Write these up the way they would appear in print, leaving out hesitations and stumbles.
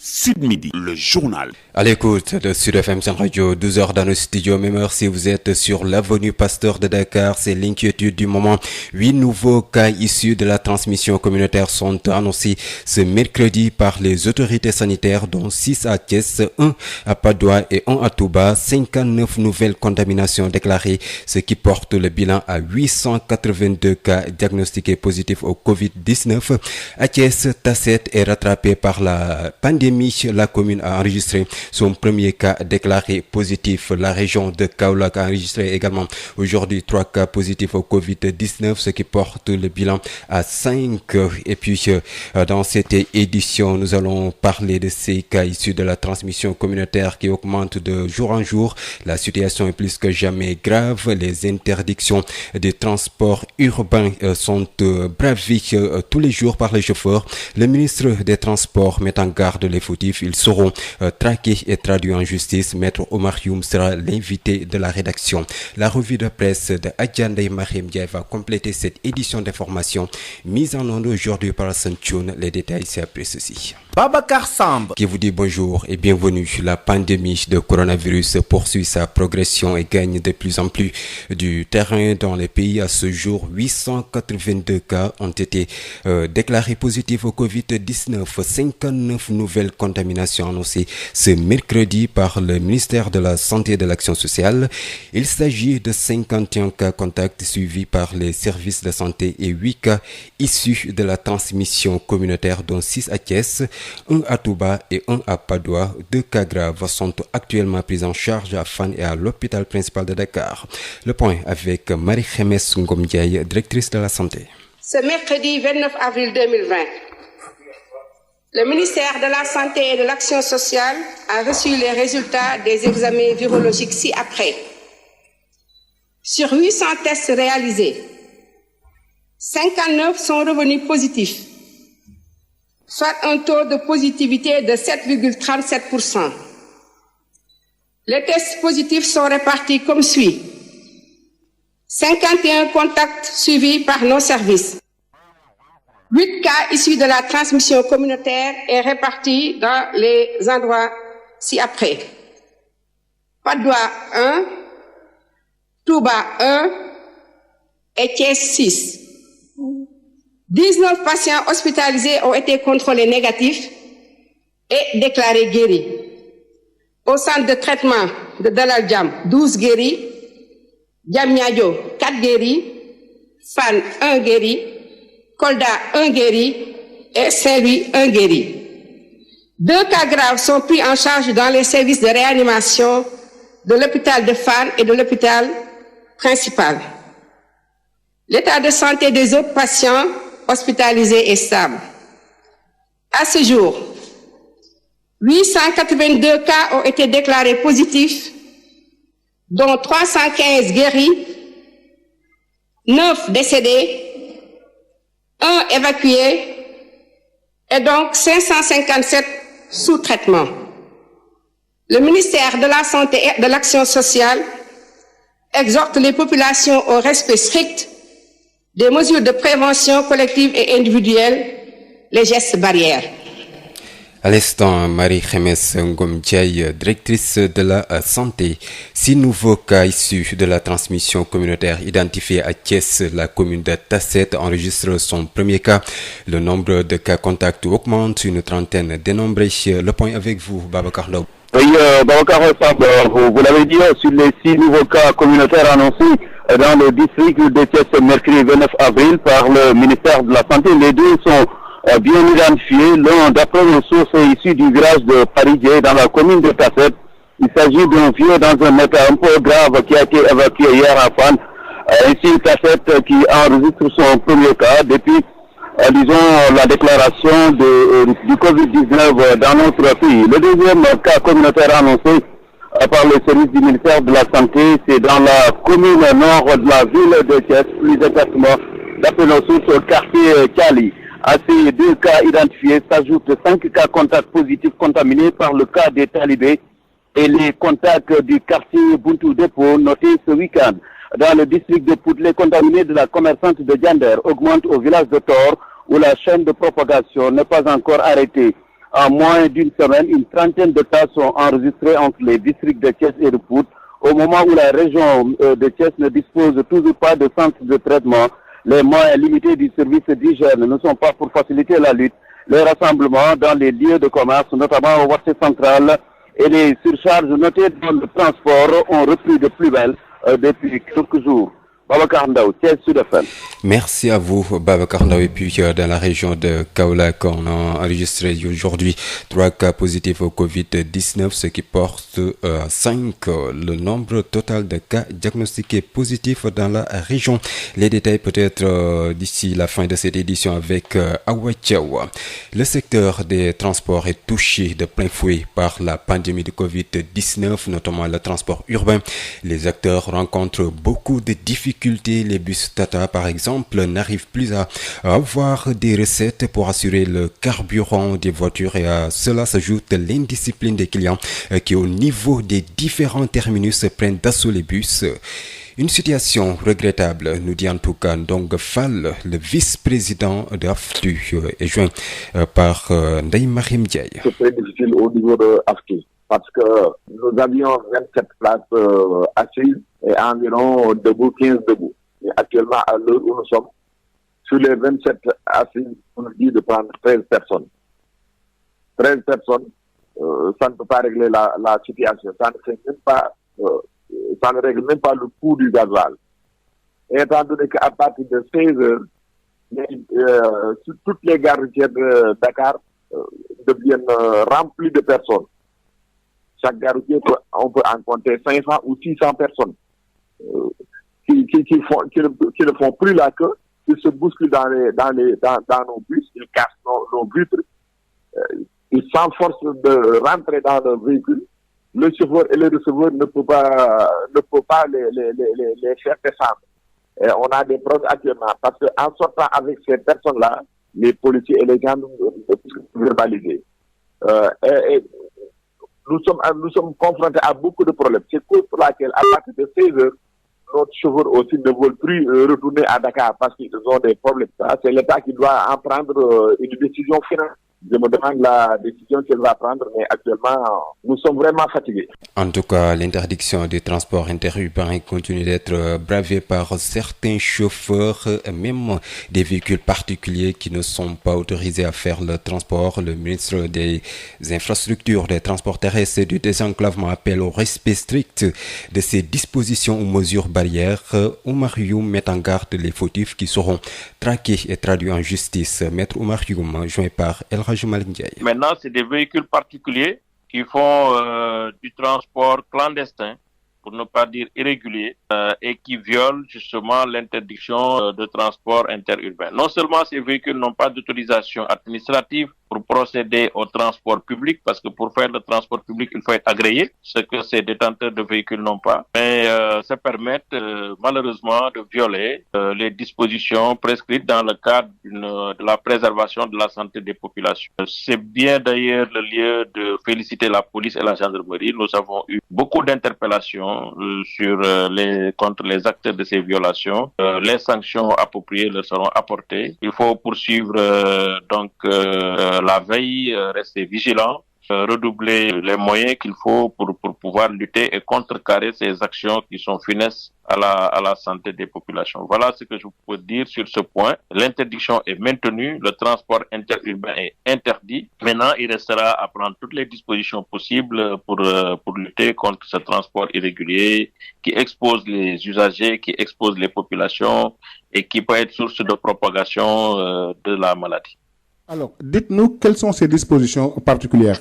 Sud Midi, le journal. À l'écoute de Sud FM Radio, 12h dans le studio. Même heure si vous êtes sur l'avenue Pasteur de Dakar, c'est l'inquiétude du moment. 8 nouveaux cas issus de la transmission communautaire sont annoncés ce mercredi par les autorités sanitaires, dont 6 à Thiès, 1 à Padoua et 1 à Touba. 59 nouvelles contaminations déclarées, ce qui porte le bilan à 882 cas diagnostiqués positifs au Covid-19. À Thiès, Tasset est rattrapé par la pandémie. La commune a enregistré son premier cas déclaré positif. La région de Kaolack a enregistré également aujourd'hui 3 cas positifs au Covid-19, ce qui porte le bilan à 5. Et puis, dans cette édition, nous allons parler de ces cas issus de la transmission communautaire qui augmente de jour en jour. La situation est plus que jamais grave. Les interdictions de transport urbain sont bravées tous les jours par les chauffeurs. Le ministre des Transports met en garde les fautifs. Ils seront traqués et traduits en justice. Maître Omar Youm sera l'invité de la rédaction. La revue de presse de Adjandé Mahim Diaye va compléter cette édition d'information mise en onde aujourd'hui par Hassan Thioune. Les détails, c'est après ceci. Babacar Samb qui vous dit bonjour et bienvenue. La pandémie de coronavirus poursuit sa progression et gagne de plus en plus du terrain dans les pays. À ce jour, 882 cas ont été déclarés positifs au Covid-19. 59 nouvelles contaminations annoncées ce mercredi par le ministère de la Santé et de l'Action sociale. Il s'agit de 51 cas contacts suivis par les services de santé et 8 cas issus de la transmission communautaire, dont 6 à Thiès, 1 à Touba et 1 à Padoua. 2 cas graves sont actuellement pris en charge à Fann et à l'hôpital principal de Dakar. Le point avec Marie-Khémès Ngom Diaye, directrice de la santé. Ce mercredi 29 avril 2020, le ministère de la Santé et de l'Action sociale a reçu les résultats des examens virologiques ci-après. Sur 800 tests réalisés, 59 sont revenus positifs, soit un taux de positivité de 7,37%. Les tests positifs sont répartis comme suit. 51 contacts suivis par nos services. 8 cas issus de la transmission communautaire est répartis dans les endroits ci-après. Padoua 1, Touba 1 et Thiès 6. 19 patients hospitalisés ont été contrôlés négatifs et déclarés guéris. Au centre de traitement de Dalal Jamm, 12 guéris, Diamniadio 4 guéris, Fann 1 guéri, Kolda 1 guéri et Saint-Louis 1 guéri. 2 cas graves sont pris en charge dans les services de réanimation de l'hôpital de Fann et de l'hôpital principal. L'état de santé des autres patients hospitalisés est stable. À ce jour, 882 cas ont été déclarés positifs, dont 315 guéris, 9 décédés, 1 évacué et donc 557 sous traitement. Le ministère de la Santé et de l'Action sociale exhorte les populations au respect strict des mesures de prévention collective et individuelle, les gestes barrières. À l'instant, Marie-Khémès Ngom Diaye, directrice de la santé. 6 nouveaux cas issus de la transmission communautaire identifiés à Thiès. La commune de Tasset enregistre son premier cas. Le nombre de cas contacts augmente, une trentaine dénombrés. Le point avec vous, Babacar Ndaw. Oui, Babacar Samb, vous l'avez dit, sur les 6 nouveaux cas communautaires annoncés dans le district de Thiès mercredi 29 avril par le ministère de la Santé, les 2 sont bien identifié. L'un, d'après nos sources issues du village de Paris-Dié dans la commune de Tasset. Il s'agit d'un vieux dans un état un peu grave qui a été évacué hier à Fann. Ainsi, Tasset qui enregistre son premier cas depuis, disons, la déclaration du Covid-19 dans notre pays. Le deuxième cas communautaire annoncé par le service du ministère de la Santé, c'est dans la commune nord de la ville de Thiès, plus exactement, d'après nos sources, au quartier Kali. À ces 2 cas identifiés s'ajoutent 5 cas contacts positifs contaminés par le cas des talibés et les contacts du quartier Buntu Dépôt notés ce week-end. Dans le district de Pout, les contaminés de la commerçante de Diender augmentent au village de Tor où la chaîne de propagation n'est pas encore arrêtée. En moins d'une semaine, une trentaine de cas sont enregistrés entre les districts de Thiès et de Pout. Au moment où la région de Thiès ne dispose toujours pas de centre de traitement, les moyens limités du service d'hygiène ne sont pas pour faciliter la lutte. Les rassemblements dans les lieux de commerce, notamment au marché central, et les surcharges notées dans le transport ont repris de plus belle depuis quelques jours. Babacar Ndaw, Thiès Sud FM. Merci à vous, Babacar Ndaw. Et puis, dans la région de Kaolack, on a enregistré aujourd'hui 3 cas positifs au Covid-19, ce qui porte à 5 le nombre total de cas diagnostiqués positifs dans la région. Les détails peut-être d'ici la fin de cette édition avec Awa Thiaw. Le secteur des transports est touché de plein fouet par la pandémie de Covid-19, notamment le transport urbain. Les acteurs rencontrent beaucoup de difficultés. Les bus Tata, par exemple, n'arrivent plus à avoir des recettes pour assurer le carburant des voitures et à cela s'ajoute l'indiscipline des clients qui, au niveau des différents terminus, prennent d'assaut les bus. Une situation regrettable, nous dit en tout cas Ndong Fall, le vice-président de AFTU, est joint par Ndeye Mariam Ndiaye. C'est très difficile au niveau de AFTU parce que nous avions 27 places assises et environ debout, 15 debout. Et actuellement, à l'heure où nous sommes, sur les 27 assises, on nous dit de prendre 13 personnes. 13 personnes, ça ne peut pas régler la situation. Ça ne règle même pas le coût du gasoil. Et étant donné qu'à partir de 16 heures, toutes les gares routières de Dakar deviennent remplies de personnes. Chaque gare routière, on peut en compter 500 ou 600 personnes qui ne font plus la queue, ils se bousculent dans nos bus, ils cassent nos vitres, ils s'enforcent de rentrer dans le véhicule. Le chauffeur et le receveur ne peut pas les faire descendre. Et on a des problèmes actuellement parce qu'en sortant avec ces personnes-là, les policiers et les gens nous verbalisés. Et nous sommes confrontés à beaucoup de problèmes. C'est pour laquelle, à partir de 16 heures, notre chauffeur aussi ne veulent plus retourner à Dakar parce qu'ils ont des problèmes. Ça, c'est l'État qui doit en prendre une décision finale. Je me demande la décision qu'elle va prendre, mais actuellement, nous sommes vraiment fatigués. En tout cas, l'interdiction du transport interurbain continue d'être bravée par certains chauffeurs, même des véhicules particuliers qui ne sont pas autorisés à faire le transport. Le ministre des Infrastructures, des Transports terrestres et du désenclavement appelle au respect strict de ces dispositions ou mesures barrières. Oumar Youm met en garde les fautifs qui seront traqués et traduits en justice. Maître Oumar Youm, joint par El Maintenant, c'est des véhicules particuliers qui font du transport clandestin, pour ne pas dire irrégulier, et qui violent justement l'interdiction de transport interurbain. Non seulement ces véhicules n'ont pas d'autorisation administrative pour procéder au transport public, parce que pour faire le transport public, il faut être agréé, ce que ces détenteurs de véhicules n'ont pas, mais ça permet malheureusement de violer les dispositions prescrites dans le cadre de la préservation de la santé des populations. C'est bien d'ailleurs le lieu de féliciter la police et la gendarmerie. Nous avons eu beaucoup d'interpellations contre les acteurs de ces violations. Les sanctions appropriées leur seront apportées. Il faut poursuivre la veille, rester vigilant, redoubler les moyens qu'il faut pour pouvoir lutter et contrecarrer ces actions qui sont funestes à la santé des populations. Voilà ce que je peux dire sur ce point. L'interdiction est maintenue, le transport interurbain est interdit. Maintenant, il restera à prendre toutes les dispositions possibles pour lutter contre ce transport irrégulier qui expose les usagers, qui expose les populations et qui peut être source de propagation de la maladie. Alors, dites-nous quelles sont ces dispositions particulières.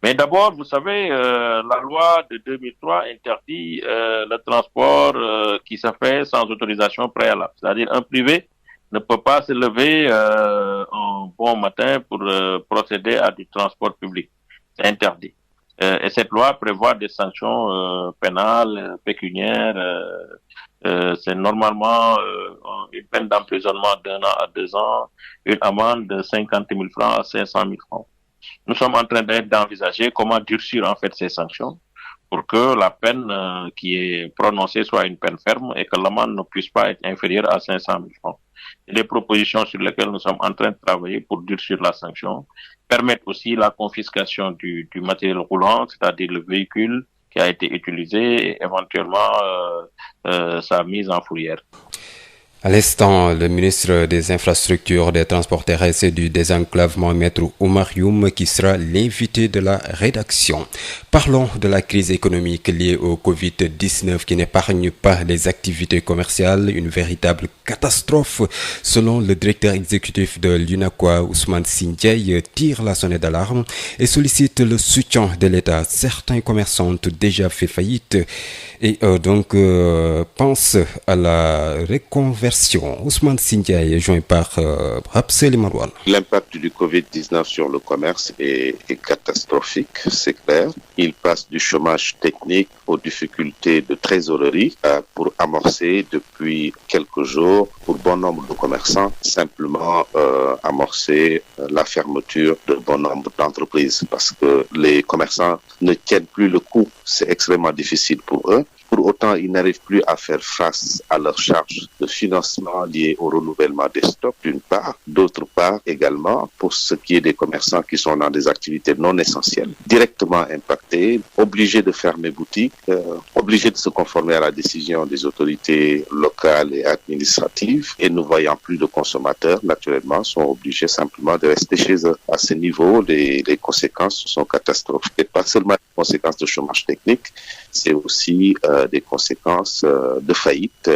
Mais d'abord, vous savez, la loi de 2003 interdit le transport qui se fait sans autorisation préalable. C'est-à-dire un privé ne peut pas se lever un bon matin pour procéder à du transport public. C'est interdit. Et cette loi prévoit des sanctions pénales, pécuniaires. C'est normalement une peine d'emprisonnement d'1 an à 2 ans, une amende de 50 000 francs à 500 000 francs. Nous sommes en train d'envisager comment durcir en fait ces sanctions pour que la peine qui est prononcée soit une peine ferme et que l'amende ne puisse pas être inférieure à 500 000 francs. les propositions sur lesquelles nous sommes en train de travailler pour durcir la sanction permettent aussi la confiscation du matériel roulant, c'est-à-dire le véhicule qui a été utilisé et éventuellement sa mise en fourrière. À l'instant, le ministre des Infrastructures, des Transports terrestres et du désenclavement, Maître Oumar Youm, qui sera l'invité de la rédaction. Parlons de la crise économique liée au Covid-19 qui n'épargne pas les activités commerciales, une véritable catastrophe. Selon le directeur exécutif de l'UNACOIS, Ousmane Sindiaye, tire la sonnette d'alarme et sollicite le soutien de l'État. Certains commerçants ont déjà fait faillite et pensent à la reconversion. Ousmane Sindiaye est joint par Abseli Marouane. L'impact du Covid-19 sur le commerce est catastrophique, c'est clair. Il passe du chômage technique aux difficultés de trésorerie pour amorcer depuis quelques jours, pour bon nombre de commerçants, simplement amorcer la fermeture de bon nombre d'entreprises parce que les commerçants ne tiennent plus le coup. C'est extrêmement difficile pour eux. Pour autant, ils n'arrivent plus à faire face à leurs charges de financement liées au renouvellement des stocks, d'une part. D'autre part, également, pour ce qui est des commerçants qui sont dans des activités non essentielles, directement impactés, obligés de fermer boutique, obligés de se conformer à la décision des autorités locales et administratives. Et ne voyant plus de consommateurs, naturellement, sont obligés simplement de rester chez eux. À ce niveau, les conséquences sont catastrophiques. Et pas seulement les conséquences de chômage technique, c'est aussi des conséquences de faillite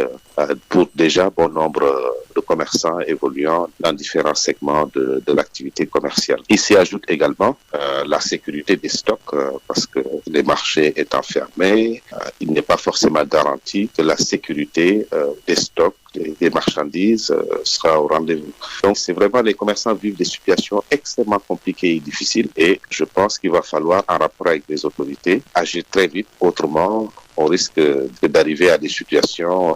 pour déjà bon nombre de commerçants évoluant dans différents segments de l'activité commerciale. Il s'y ajoute également la sécurité des stocks parce que les marchés étant fermés, il n'est pas forcément garanti que la sécurité des stocks des marchandises sera au rendez-vous. Donc c'est vraiment, les commerçants vivent des situations extrêmement compliquées et difficiles et je pense qu'il va falloir, en rapport avec les autorités, agir très vite, autrement on risque d'arriver à des situations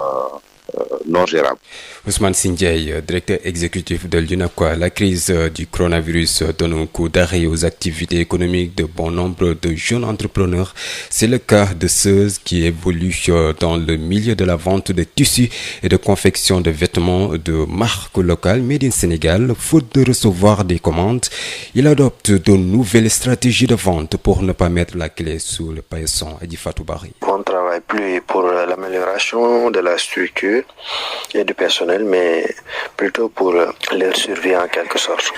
non gérables. Ousmane Sindiaye, directeur exécutif de l'UNACOIS, la crise du coronavirus donne un coup d'arrêt aux activités économiques de bon nombre de jeunes entrepreneurs. C'est le cas de ceux qui évoluent dans le milieu de la vente de tissus et de confection de vêtements de marque locale Made in Sénégal. Faute de recevoir des commandes, il adopte de nouvelles stratégies de vente pour ne pas mettre la clé sous le paillasson. Adi Fatou Bari. On ne travaille plus pour l'amélioration de la structure et du personnel, mais plutôt pour leur survie en quelque sorte.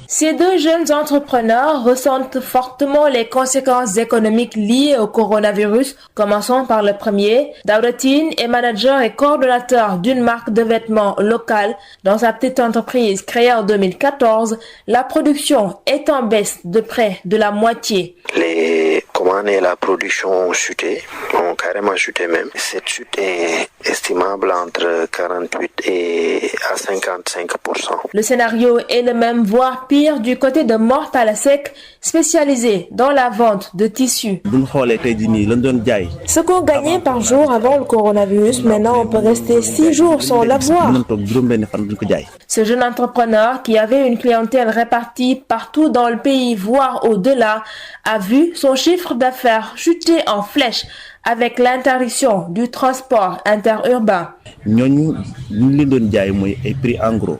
Ces deux jeunes entrepreneurs ressentent fortement les conséquences économiques liées au coronavirus. Commençons par le premier. Daoudatine est manager et coordonnateur d'une marque de vêtements locale. Dans sa petite entreprise créée en 2014, la production est en baisse de près de la moitié. Les commandes et la production ont chuté, ont carrément chuté même. Cette chute est estimable entre 48 et à 55%. Le scénario est le même, voire pire, du côté de Mortalasek, spécialisé dans la vente de tissus. Ce qu'on gagnait par jour avant le coronavirus, maintenant on peut rester 6 jours sans l'avoir. Ce jeune entrepreneur, qui avait une clientèle répartie partout dans le pays, voire au-delà, a vu son chiffre d'affaires chuter en flèche avec l'interdiction du transport interurbain.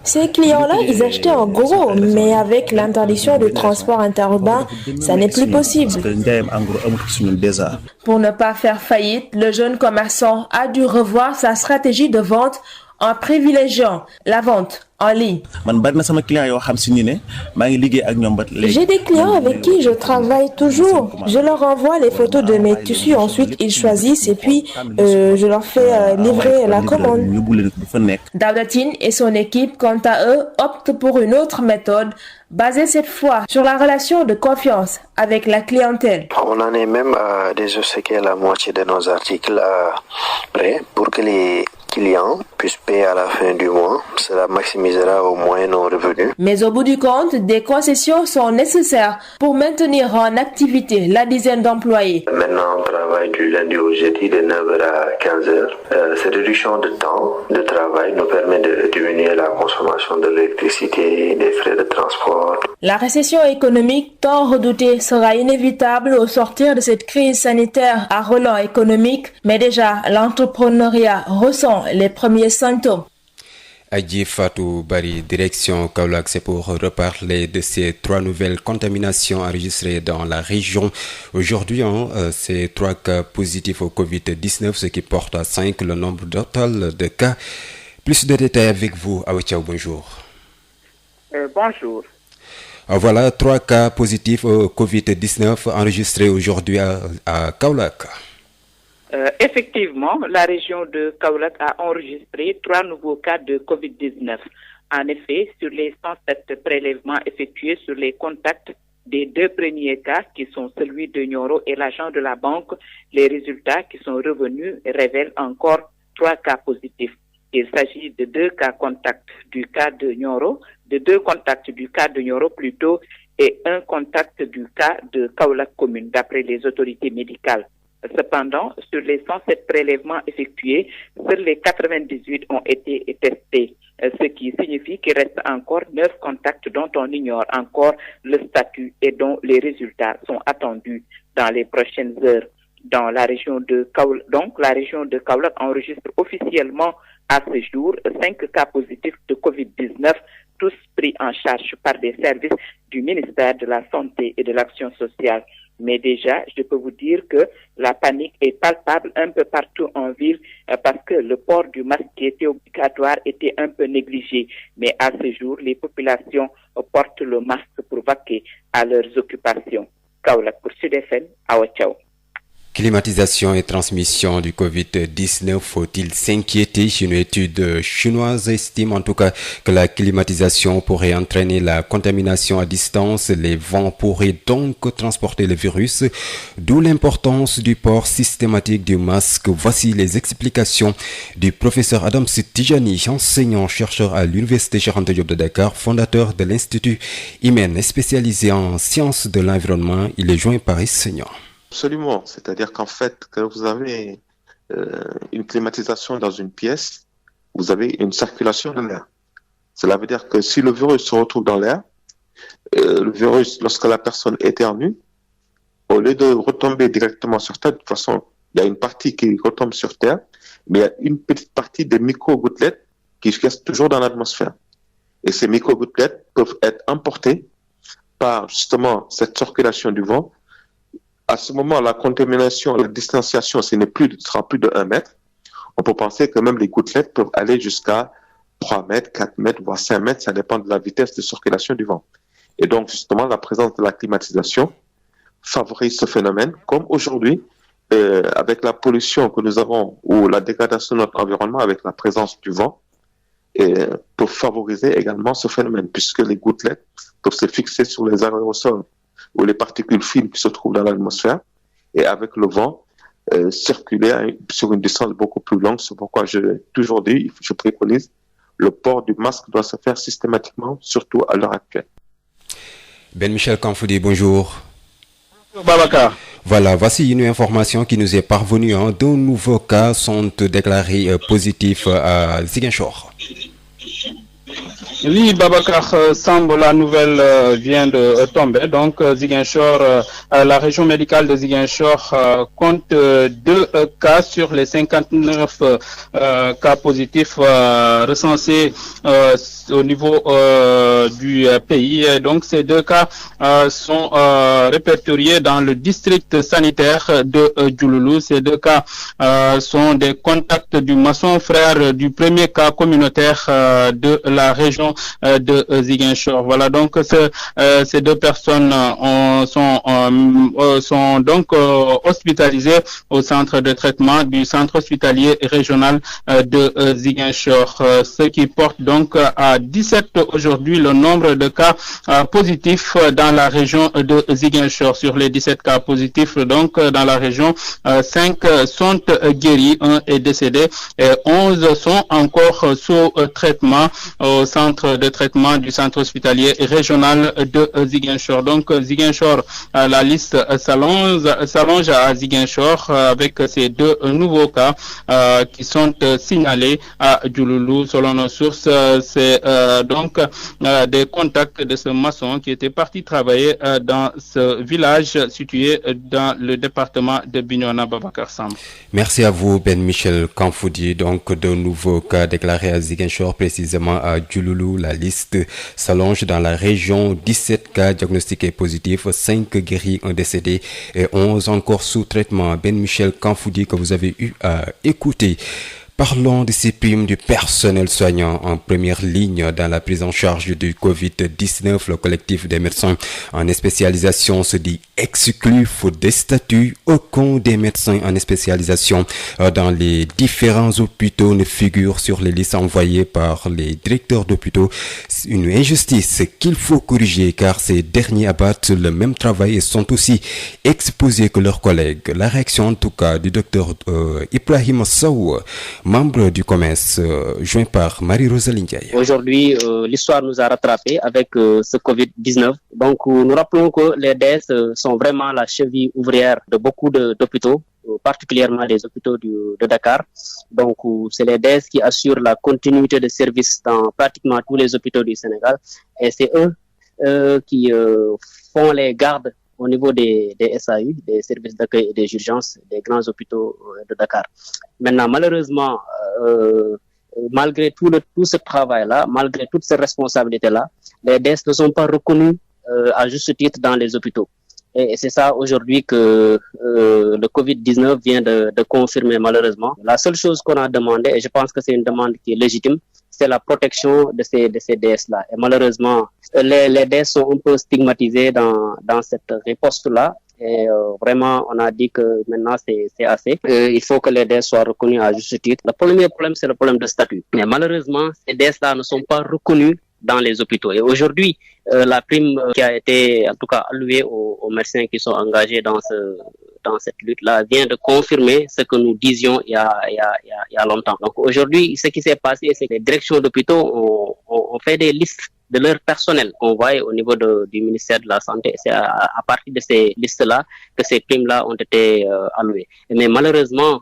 Ces clients-là, ils achetaient en gros, mais avec l'interdiction du transport interurbain, ça n'est plus possible. Pour ne pas faire faillite, le jeune commerçant a dû revoir sa stratégie de vente en privilégiant la vente en ligne. J'ai des clients avec qui je travaille toujours. Je leur envoie les photos de mes tissus, ensuite ils choisissent et puis je leur fais livrer la commande. Daoudatine et son équipe, quant à eux, optent pour une autre méthode, basée cette fois sur la relation de confiance avec la clientèle. On en est même à désobséquier la moitié de nos articles prêts pour que les clients puissent payer à la fin du mois. Cela maximise maximisera au moins nos revenus. Mais au bout du compte, des concessions sont nécessaires pour maintenir en activité la dizaine d'employés. Maintenant, on travaille du lundi au jeudi de 9h à 15h. Cette réduction de temps de travail nous permet de diminuer la consommation de l'électricité et des frais de transport. La récession économique tant redoutée sera inévitable au sortir de cette crise sanitaire à relance économique, mais déjà l'entrepreneuriat ressent les premiers symptômes. Adji Fatou Bari, direction Kaolack, c'est pour reparler de ces 3 nouvelles contaminations enregistrées dans la région. Aujourd'hui, c'est 3 cas positifs au Covid-19, ce qui porte à 5 le nombre total de cas. Plus de détails avec vous, Aouetiaou, bonjour. Bonjour. Voilà 3 cas positifs au Covid-19 enregistrés aujourd'hui à Kaolack. Effectivement, la région de Kaolack a enregistré 3 nouveaux cas de Covid-19. En effet, sur les 107 prélèvements effectués sur les contacts des 2 premiers cas, qui sont celui de Nioro et l'agent de la banque, les résultats qui sont revenus révèlent encore 3 cas positifs. Il s'agit de 2 cas contacts du cas de Nioro, de 2 contacts du cas de Nioro plutôt, et 1 contact du cas de Kaolack commune, d'après les autorités médicales. Cependant, sur les 107 prélèvements effectués, seuls les 98 ont été testés, ce qui signifie qu'il reste encore 9 contacts dont on ignore encore le statut et dont les résultats sont attendus dans les prochaines heures. Dans la région de Kaolack, donc la région de Kaolack enregistre officiellement à ce jour 5 cas positifs de Covid-19, tous pris en charge par des services du ministère de la Santé et de l'Action sociale. Mais déjà, je peux vous dire que la panique est palpable un peu partout en ville parce que le port du masque qui était obligatoire était un peu négligé. Mais à ce jour, les populations portent le masque pour vaquer à leurs occupations. Kaolack pour Sud FM, Aouetiaou. Climatisation et transmission du Covid-19, faut-il s'inquiéter? Une étude chinoise estime en tout cas que la climatisation pourrait entraîner la contamination à distance. Les vents pourraient donc transporter le virus, d'où l'importance du port systématique du masque. Voici les explications du professeur Adam Tijani, enseignant-chercheur à l'Université Cheikh Anta Diop de Dakar, fondateur de l'Institut Imen spécialisé en sciences de l'environnement. Il est joint par enseignant. Absolument, c'est-à-dire qu'en fait, quand vous avez une climatisation dans une pièce, vous avez une circulation de l'air. Cela veut dire que si le virus se retrouve dans l'air, le virus, lorsque la personne éternue, au lieu de retomber directement sur Terre, de toute façon, il y a une partie qui retombe sur Terre, mais il y a une petite partie des micro-gouttelettes qui restent toujours dans l'atmosphère. Et ces micro-gouttelettes peuvent être emportées par justement cette circulation du vent. À ce moment, la contamination, la distanciation, ce sera plus de 1 mètre. On peut penser que même les gouttelettes peuvent aller jusqu'à 3 mètres, 4 mètres, voire 5 mètres. Ça dépend de la vitesse de circulation du vent. Et donc, justement, la présence de la climatisation favorise ce phénomène. Comme aujourd'hui, avec la pollution que nous avons ou la dégradation de notre environnement avec la présence du vent, peut favoriser également ce phénomène, puisque les gouttelettes peuvent se fixer sur les aérosols ou les particules fines qui se trouvent dans l'atmosphère, et avec le vent, circuler sur une distance beaucoup plus longue. C'est pourquoi j'ai toujours dit, je préconise, le port du masque doit se faire systématiquement, surtout à l'heure actuelle. Ben Michel Kanfoudi, bonjour. Bonjour Babacar. Voilà, voici une information qui nous est parvenue. 2 nouveaux cas sont déclarés positifs à Ziguinchor. Oui, Babacar Samb, la nouvelle vient de tomber. Donc, Ziguinchor, la région médicale de Ziguinchor compte 2 cas sur les 59 cas positifs recensés au niveau du pays. Et donc, ces 2 cas sont répertoriés dans le district sanitaire de Diouloulou. Ces 2 cas sont des contacts du maçon frère du premier cas communautaire de la région de Ziguinchor. Voilà, donc ces 2 personnes sont donc hospitalisées au centre de traitement du centre hospitalier régional de Ziguinchor, ce qui porte donc à 17 aujourd'hui le nombre de cas positifs dans la région de Ziguinchor. Sur les 17 cas positifs donc dans la région, 5 sont guéris, 1 est décédé et 11 sont encore sous traitement au centre centre de traitement du centre hospitalier régional de Ziguinchor. Donc Ziguinchor, la liste s'allonge à Ziguinchor avec ces 2 nouveaux cas qui sont signalés à Diouloulou. Selon nos sources, c'est donc des contacts de ce maçon qui était parti travailler dans ce village situé dans le département de Bignona. Babacar Samb. Merci à vous Ben Michel Kanfoudi. Donc de nouveaux cas déclarés à Ziguinchor, précisément à Diouloulou. La liste s'allonge dans la région. 17 cas diagnostiqués positifs, 5 guéris, 1 décédé et 11 encore sous traitement. Ben Michel Kanfoudi que vous avez eu à écouter. Parlons de ces primes du personnel soignant en première ligne dans la prise en charge du Covid-19. Le collectif des médecins en spécialisation se dit exclu faute des statuts. Aucun des médecins en spécialisation dans les différents hôpitaux ne figure sur les listes envoyées par les directeurs d'hôpitaux. Une injustice qu'il faut corriger car ces derniers abattent le même travail et sont aussi exposés que leurs collègues. La réaction en tout cas du docteur Ibrahim Sow, membre du COMES, joint par Marie-Rosaline Ndiaye. Aujourd'hui, l'histoire nous a rattrapés avec ce Covid-19. Donc, nous rappelons que les DS sont vraiment la cheville ouvrière de beaucoup d'hôpitaux, particulièrement les hôpitaux de Dakar. Donc, c'est les DS qui assurent la continuité de service dans pratiquement tous les hôpitaux du Sénégal. Et c'est eux qui font les gardes au niveau des SAU, des services d'accueil et des urgences des grands hôpitaux de Dakar. Maintenant, malheureusement, malgré tout ce travail-là, malgré toutes ces responsabilités-là, les DS ne sont pas reconnus à juste titre dans les hôpitaux. Et c'est ça aujourd'hui que le Covid-19 vient de confirmer malheureusement. La seule chose qu'on a demandé, et je pense que c'est une demande qui est légitime, c'est la protection de ces DS-là. Et malheureusement, les DS sont un peu stigmatisés dans cette riposte-là. Et vraiment, on a dit que maintenant, c'est assez. Il faut que les DS soient reconnus à juste titre. Le premier problème, c'est le problème de statut. Mais malheureusement, ces DS-là ne sont pas reconnus dans les hôpitaux. Et aujourd'hui, la prime qui a été, en tout cas, allouée aux médecins qui sont engagés dans cette lutte-là vient de confirmer ce que nous disions il y a longtemps. Donc aujourd'hui, ce qui s'est passé, c'est que les directions d'hôpitaux ont fait des listes de leur personnel qu'on voit au niveau du ministère de la Santé. C'est à partir de ces listes-là que ces primes-là ont été allouées. Mais malheureusement,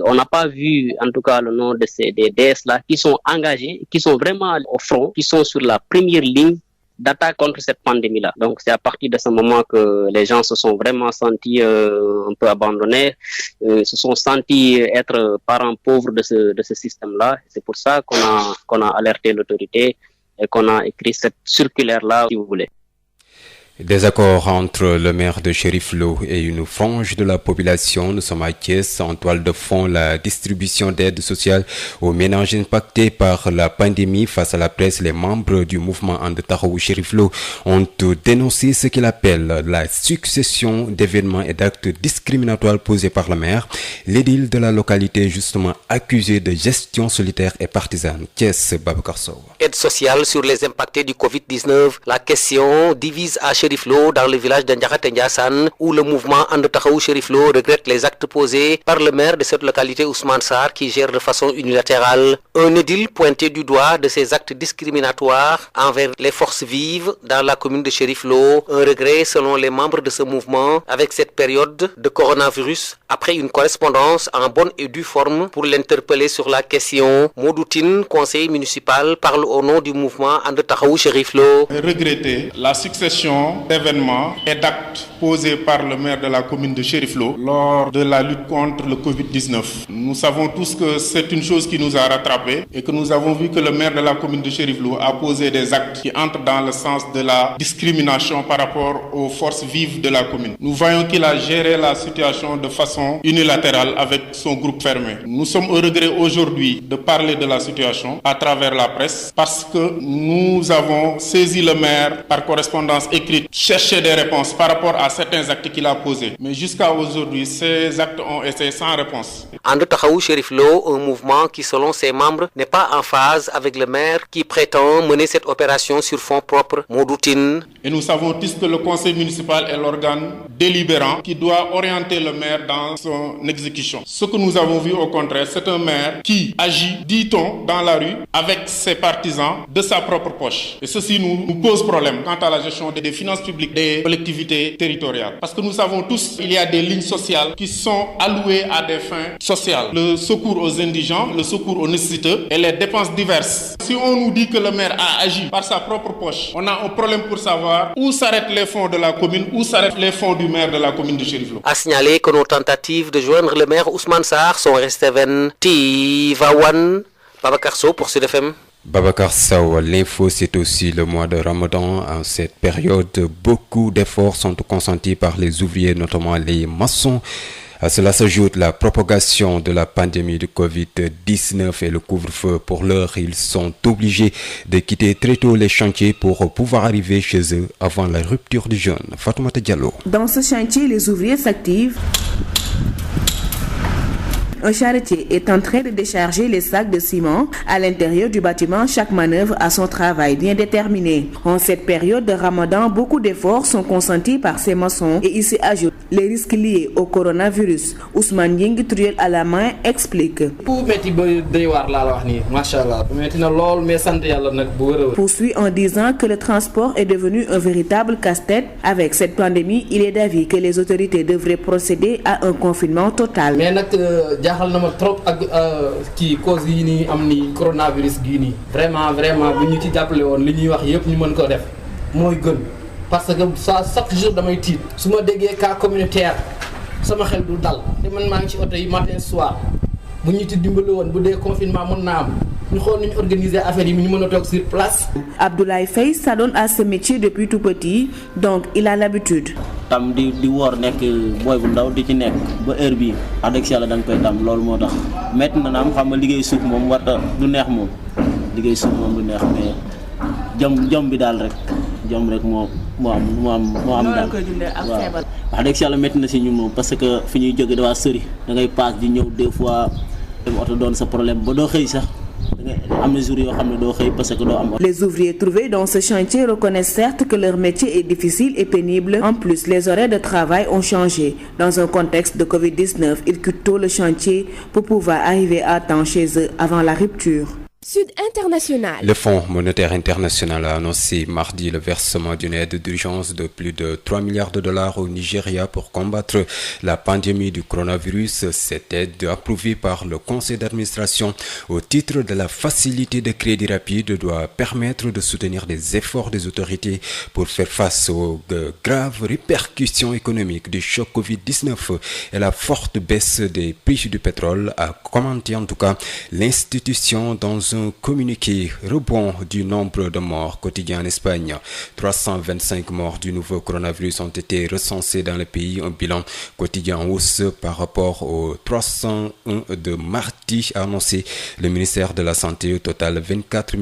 on n'a pas vu, en tout cas, le nom des DS-là qui sont engagés, qui sont vraiment au front, qui sont sur la première ligne d'attaque contre cette pandémie-là. Donc, c'est à partir de ce moment que les gens se sont vraiment sentis un peu abandonnés, se sont sentis être parents pauvres de ce système-là. C'est pour ça qu'on a alerté l'autorité et qu'on a écrit cette circulaire-là, si vous voulez. Des accords entre le maire de Cherif Lo et une frange de la population. Nous sommes à Thiès. En toile de fond, la distribution d'aide sociale aux ménages impactés par la pandémie. Face à la presse, les membres du mouvement And Taxawu Cherif Lo ont dénoncé ce qu'ils appellent la succession d'événements et d'actes discriminatoires posés par le maire. L'édile de la localité justement accusé de gestion solitaire et partisane. Thiès, Babacar Sow. Aide sociale sur les impactés du Covid-19. La question divise à Cherif Lo dans le village de Ndiakhate Ndiassane où le mouvement And Taxawu Cherif Lo regrette les actes posés par le maire de cette localité Ousmane Sarr qui gère de façon unilatérale. Un édile pointé du doigt de ces actes discriminatoires envers les forces vives dans la commune de Cherif Lo. Un regret selon les membres de ce mouvement avec cette période de coronavirus. Après une correspondance en bonne et due forme pour l'interpeller sur la question, Modoutine, conseiller municipal, parle au nom du mouvement And Taxawu Cherif Lo. Regretter la succession d'événements et d'actes posés par le maire de la commune de Cherif Lo lors de la lutte contre le Covid-19. Nous savons tous que c'est une chose qui nous a rattrapés et que nous avons vu que le maire de la commune de Cherif Lo a posé des actes qui entrent dans le sens de la discrimination par rapport aux forces vives de la commune. Nous voyons qu'il a géré la situation de façon unilatérale avec son groupe fermé. Nous sommes au regret aujourd'hui de parler de la situation à travers la presse parce que nous avons saisi le maire par correspondance écrite, chercher des réponses par rapport à certains actes qu'il a posés. Mais jusqu'à aujourd'hui, ces actes ont été sans réponse. And Taxawu Cherif Lo, un mouvement qui, selon ses membres, n'est pas en phase avec le maire qui prétend mener cette opération sur fonds propres. Modoutine. Et nous savons tous que le conseil municipal est l'organe délibérant qui doit orienter le maire dans son exécution. Ce que nous avons vu au contraire, c'est un maire qui agit, dit-on, dans la rue avec ses partisans de sa propre poche. Et ceci nous pose problème quant à la gestion des finances publiques des collectivités territoriales. Parce que nous savons tous qu'il y a des lignes sociales qui sont allouées à des fins sociales. Le secours aux indigents, le secours aux nécessiteux et les dépenses diverses. Si on nous dit que le maire a agi par sa propre poche, on a un problème pour savoir où s'arrêtent les fonds de la commune, où s'arrêtent les fonds du maire de la commune de Cherif Lo. A signaler que nos tentatives de joindre le maire Ousmane Sarr sont restées vaines. Tivaouane, Babacar Sow pour Sud FM. Babacar Sow, l'info, c'est aussi le mois de Ramadan. En cette période, beaucoup d'efforts sont consentis par les ouvriers, notamment les maçons. À cela s'ajoute la propagation de la pandémie de Covid-19 et le couvre-feu. Pour l'heure, ils sont obligés de quitter très tôt les chantiers pour pouvoir arriver chez eux avant la rupture du jeûne. Fatoumata Diallo. Dans ce chantier, les ouvriers s'activent. Un charretier est en train de décharger les sacs de ciment. À l'intérieur du bâtiment, chaque manœuvre a son travail bien déterminé. En cette période de Ramadan, beaucoup d'efforts sont consentis par ces maçons et ici ajoutent les risques liés au coronavirus. Ousmane Ying, truelle à la main, explique. Poursuit en disant que le transport est devenu un véritable casse-tête. Avec cette pandémie, il est d'avis que les autorités devraient procéder à un confinement total. jaaxal na ma trop ak kii cause yi nii am ni coronavirus gii nii vraiment bu ñu ci jàppale woon li ñuy wax yëpp ñu mën ko def mooy gën parce que ça chaque jour damay tiit su ma déggee cas communautaire sama xel du dal te man maa ngi ci oto yi matin soir bu ñu ci dimbali woon bu dee confinement mën naa am ñu xool ñu organiser affaire yi ñu mën a toog sur place. Abdoulaye Faye s'adonne à ce métier depuis tout petit, donc il a l'habitude. tam di woor nekk booy bu ndaw di ci nekk ba heure bii wax dëgg yàlla da nga koy tam loolu moo tax métti na naam xam nga liggéey suuf moom warta du neex moom liggéey suuf moom du neex mais jom bi daal rek jom rek moo am daal waaw wax dëgg yàlla métti na si ñun moom parce que fi ñuy jóge dafa sëri da ngay paas di ñëw des fois dem oto doon sa problème ba doo xëy sax. Les ouvriers trouvés dans ce chantier reconnaissent certes que leur métier est difficile et pénible. En plus, les horaires de travail ont changé. Dans un contexte de Covid-19, ils quittent tôt le chantier pour pouvoir arriver à temps chez eux avant la rupture. Sud International. Le Fonds monétaire international a annoncé mardi le versement d'une aide d'urgence de plus de 3 milliards de dollars au Nigeria pour combattre la pandémie du coronavirus. Cette aide, approuvée par le conseil d'administration au titre de la facilité de crédit rapide, doit permettre de soutenir les efforts des autorités pour faire face aux graves répercussions économiques du choc Covid-19 et la forte baisse des prix du pétrole, a commenté en tout cas l'institution dans un communiqué. Rebond du nombre de morts quotidiens en Espagne. 325 morts du nouveau coronavirus ont été recensés dans le pays, un bilan quotidien en hausse par rapport aux 301 de mardi, a annoncé le ministère de la Santé. Au total, 24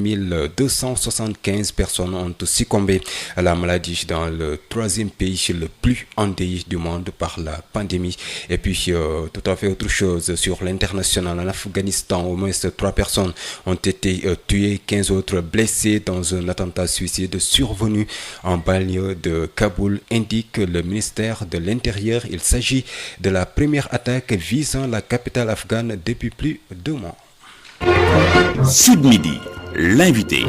275 personnes ont succombé à la maladie dans le troisième pays le plus endeuillé du monde par la pandémie. Et puis, tout à fait autre chose sur l'international. En Afghanistan, au moins 3 personnes ont été tuées, 15 autres blessés dans un attentat suicide survenu en banlieue de Kaboul, indique le ministère de l'Intérieur. Il s'agit de la première attaque visant la capitale afghane depuis plus de 2 mois. Sud Midi, l'invité.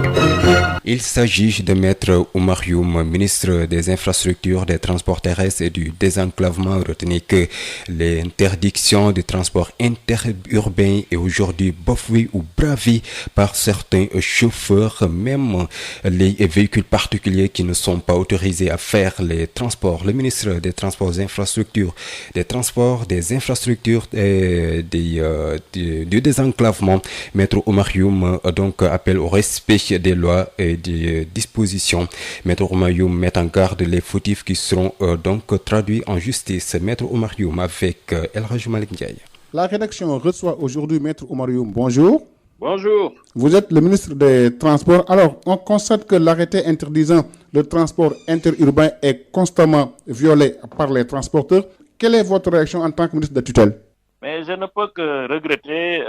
Il s'agit de Maître Oumar Youm, ministre des Infrastructures, des Transports terrestres et du Désenclavement. Retenez que l'interdiction du transport interurbain est aujourd'hui bafouée ou bravée par certains chauffeurs, même les véhicules particuliers qui ne sont pas autorisés à faire les transports. Le ministre des Transports et Infrastructures, des Infrastructures et du Désenclavement, Maître Oumar Youm, donc appelle au respect des lois et des dispositions. Maître Oumar Youm met en garde les fautifs qui seront donc traduits en justice. Maître Oumar Youm avec El Hadj Malick Ndiaye. La rédaction reçoit aujourd'hui Maître Oumar Youm. Bonjour. Bonjour. Vous êtes le ministre des Transports. Alors, on constate que l'arrêté interdisant le transport interurbain est constamment violé par les transporteurs. Quelle est votre réaction en tant que ministre de tutelle? Mais je ne peux que regretter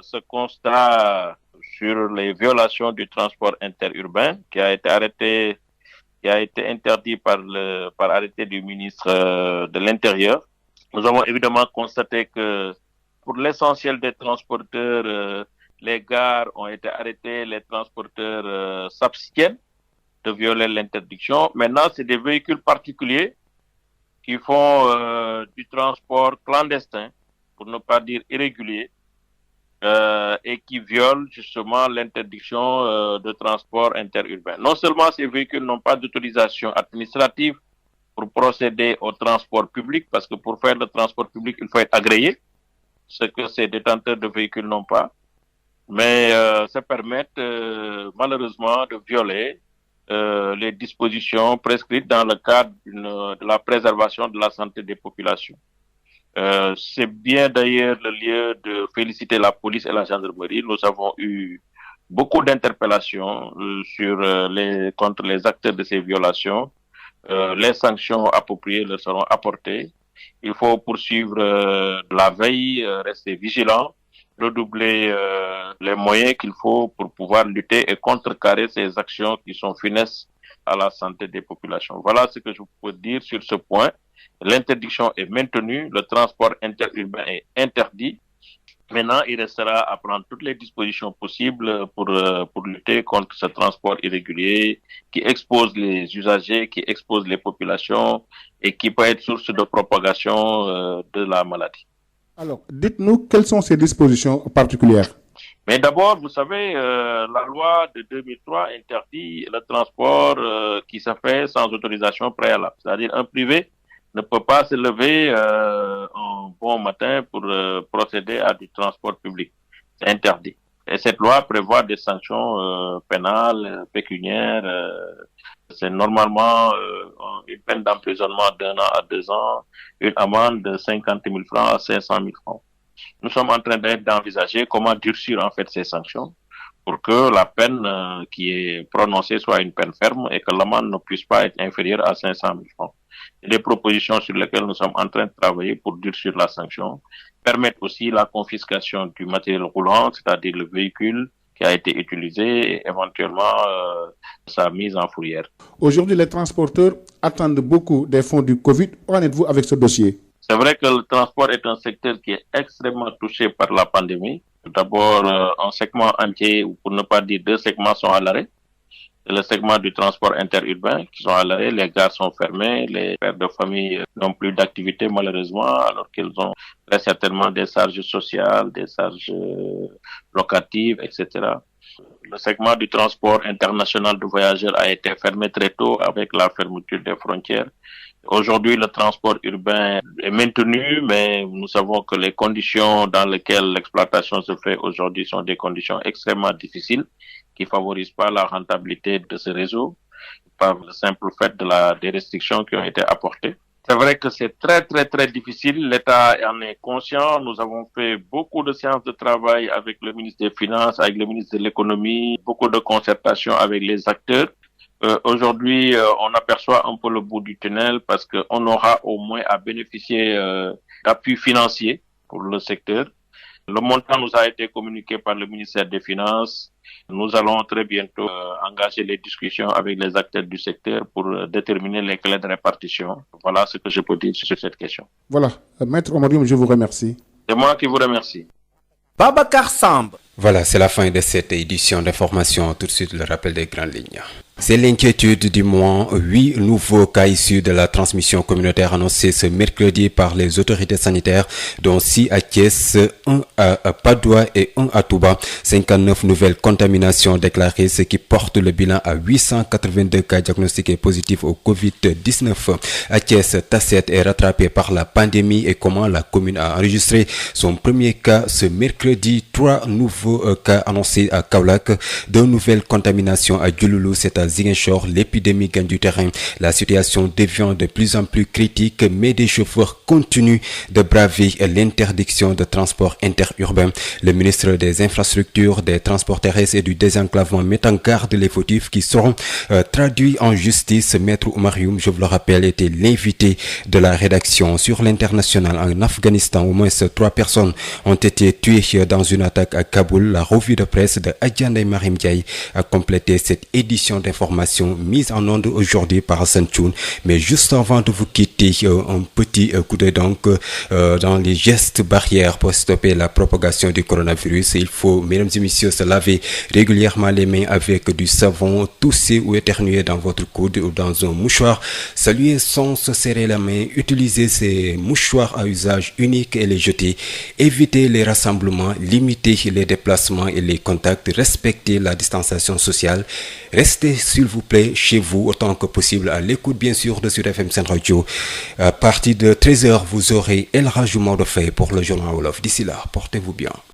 ce constat sur les violations du transport interurbain qui a été arrêté qui a été interdit par arrêté du ministre de l'Intérieur. Nous avons évidemment constaté que pour l'essentiel des transporteurs, les gares ont été arrêtées, les transporteurs s'abstiennent de violer l'interdiction. Maintenant, c'est des véhicules particuliers qui font du transport clandestin, pour ne pas dire irrégulier, et qui violent justement l'interdiction de transport interurbain. Non seulement ces véhicules n'ont pas d'autorisation administrative pour procéder au transport public, parce que pour faire le transport public, il faut être agréé, ce que ces détenteurs de véhicules n'ont pas, mais ça permet malheureusement de violer les dispositions prescrites dans le cadre de la préservation de la santé des populations. C'est bien d'ailleurs le lieu de féliciter la police et la gendarmerie. Nous avons eu beaucoup d'interpellations contre les acteurs de ces violations. Les sanctions appropriées leur seront apportées. Il faut poursuivre la veille, rester vigilant, redoubler les moyens qu'il faut pour pouvoir lutter et contrecarrer ces actions qui sont funestes à la santé des populations. Voilà ce que je peux dire sur ce point. L'interdiction est maintenue, le transport interurbain est interdit. Maintenant, il restera à prendre toutes les dispositions possibles pour lutter contre ce transport irrégulier qui expose les usagers, qui expose les populations et qui peut être source de propagation de la maladie. Alors, dites-nous quelles sont ces dispositions particulières. Mais d'abord, vous savez, la loi de 2003 interdit le transport qui se fait sans autorisation préalable. C'est-à-dire un privé ne peut pas se lever un bon matin pour procéder à du transport public. C'est interdit. Et cette loi prévoit des sanctions pénales, pécuniaires. C'est normalement une peine d'emprisonnement d'1 an à 2 ans, une amende de 50 000 francs à 500 000 francs. Nous sommes en train d'envisager comment durcir en fait ces sanctions pour que la peine qui est prononcée soit une peine ferme et que l'amende ne puisse pas être inférieure à 500 000 francs. Et les propositions sur lesquelles nous sommes en train de travailler pour durcir la sanction permettent aussi la confiscation du matériel roulant, c'est-à-dire le véhicule qui a été utilisé et éventuellement sa mise en fourrière. Aujourd'hui, les transporteurs attendent beaucoup des fonds du Covid. Où en êtes-vous avec ce dossier? C'est vrai que le transport est un secteur qui est extrêmement touché par la pandémie. D'abord, un segment entier, ou pour ne pas dire 2 segments, sont à l'arrêt. C'est le segment du transport interurbain qui sont à l'arrêt. Les gares sont fermées, les pères de famille n'ont plus d'activité malheureusement, alors qu'ils ont très certainement des charges sociales, des charges locatives, etc. Le segment du transport international de voyageurs a été fermé très tôt avec la fermeture des frontières. Aujourd'hui, le transport urbain est maintenu, mais nous savons que les conditions dans lesquelles l'exploitation se fait aujourd'hui sont des conditions extrêmement difficiles qui favorisent pas la rentabilité de ce réseau par le simple fait des restrictions qui ont été apportées. C'est vrai que c'est très, très, très difficile. L'État en est conscient. Nous avons fait beaucoup de séances de travail avec le ministre des Finances, avec le ministre de l'Économie, beaucoup de concertations avec les acteurs. Aujourd'hui, on aperçoit un peu le bout du tunnel parce qu'on aura au moins à bénéficier d'appui financier pour le secteur. Le montant nous a été communiqué par le ministère des Finances. Nous allons très bientôt engager les discussions avec les acteurs du secteur pour déterminer les clés de répartition. Voilà ce que je peux dire sur cette question. Voilà. Maître Omarioum, je vous remercie. C'est moi qui vous remercie. Babacar Samb. Voilà, c'est la fin de cette édition d'information. Tout de suite, le rappel des grandes lignes. C'est l'inquiétude du moment. 8 nouveaux cas issus de la transmission communautaire annoncés ce mercredi par les autorités sanitaires, dont 6 à Thiès, 1 à Padoua et 1 à Touba. 59 nouvelles contaminations déclarées, ce qui porte le bilan à 882 cas diagnostiqués positifs au Covid-19. À Thiès, Tasset est rattrapé par la pandémie et comment la commune a enregistré son premier cas ce mercredi. 3 nouveaux cas annoncés à Kaolack, 2 nouvelles contaminations à Diouloulou, c'est à Ziguinchor. L'épidémie gagne du terrain. La situation devient de plus en plus critique, mais des chauffeurs continuent de braver l'interdiction de transport interurbain. Le ministre des Infrastructures, des Transports terrestres et du désenclavement met en garde les fautifs qui seront traduits en justice. Maître Omarioum, je vous le rappelle, était l'invité de la rédaction. Sur l'international, en Afghanistan, au moins 3 personnes ont été tuées dans une attaque à Kaboul. La revue de presse de Adjandé Marim Diaye a complété cette édition d'information. informations mises en onde aujourd'hui par Hassan Thioune. Mais juste avant de vous quitter, un petit coup d'œil donc dans les gestes barrières pour stopper la propagation du coronavirus. Il faut, mesdames et messieurs, se laver régulièrement les mains avec du savon, tousser ou éternuer dans votre coude ou dans un mouchoir, saluer sans se serrer la main, utiliser ces mouchoirs à usage unique et les jeter, éviter les rassemblements, limiter les déplacements et les contacts, respecter la distanciation sociale, restez s'il vous plaît chez vous autant que possible à l'écoute bien sûr de Sud FM Sen Radio. À partir de 13h, vous aurez El Hadji Maodo Faye pour le journal Wolof. D'ici là, portez-vous bien.